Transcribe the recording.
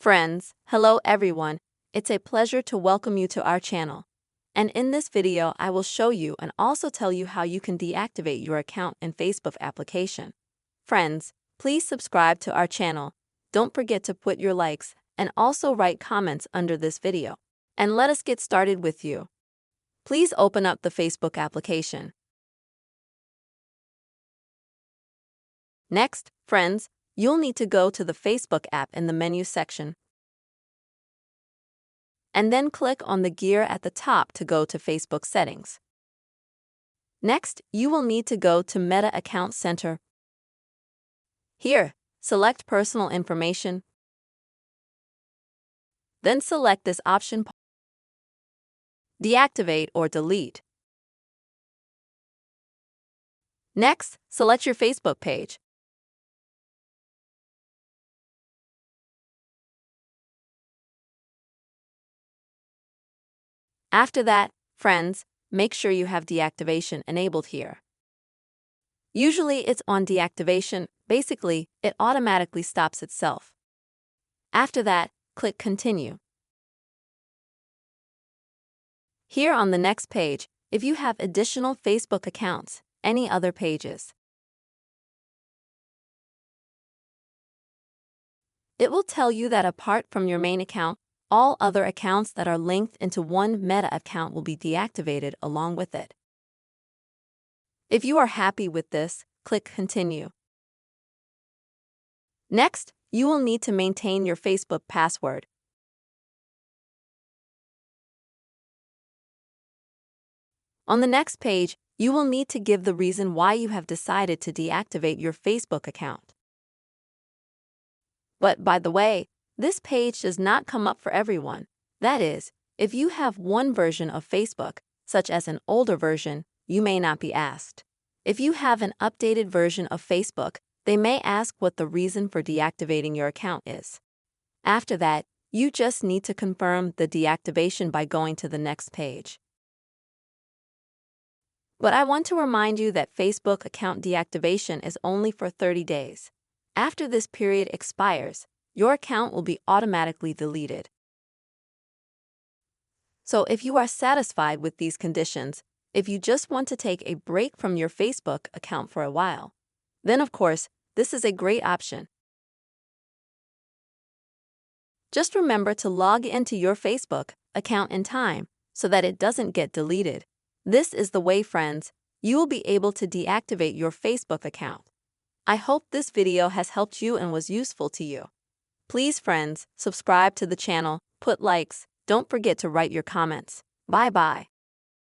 Friends, hello everyone. It's a pleasure to welcome you to our channel. And in this video, I will show you and also tell you how you can deactivate your account in Facebook application. Friends, please subscribe to our channel. Don't forget to put your likes and also write comments under this video. And let us get started with you. Please open up the Facebook application. Next, friends, you'll need to go to the Facebook app in the menu section. And then click on the gear at the top to go to Facebook settings. Next, you will need to go to Meta Account Center. Here, select Personal Information. Then select this option, Deactivate or Delete. Next, select your Facebook page. After that, friends, make sure you have deactivation enabled here. Usually it's on deactivation, basically, it automatically stops itself. After that, click Continue. Here on the next page, if you have additional Facebook accounts, any other pages, it will tell you that apart from your main account, all other accounts that are linked into one Meta account will be deactivated along with it. If you are happy with this, click Continue. Next, you will need to maintain your Facebook password. On the next page, you will need to give the reason why you have decided to deactivate your Facebook account. But by the way, this page does not come up for everyone. That is, if you have one version of Facebook, such as an older version, you may not be asked. If you have an updated version of Facebook, they may ask what the reason for deactivating your account is. After that, you just need to confirm the deactivation by going to the next page. But I want to remind you that Facebook account deactivation is only for 30 days. After this period expires, your account will be automatically deleted. So if you are satisfied with these conditions, if you just want to take a break from your Facebook account for a while, then of course, this is a great option. Just remember to log into your Facebook account in time so that it doesn't get deleted. This is the way, friends, you will be able to deactivate your Facebook account. I hope this video has helped you and was useful to you. Please, friends, subscribe to the channel, put likes, don't forget to write your comments. Bye-bye.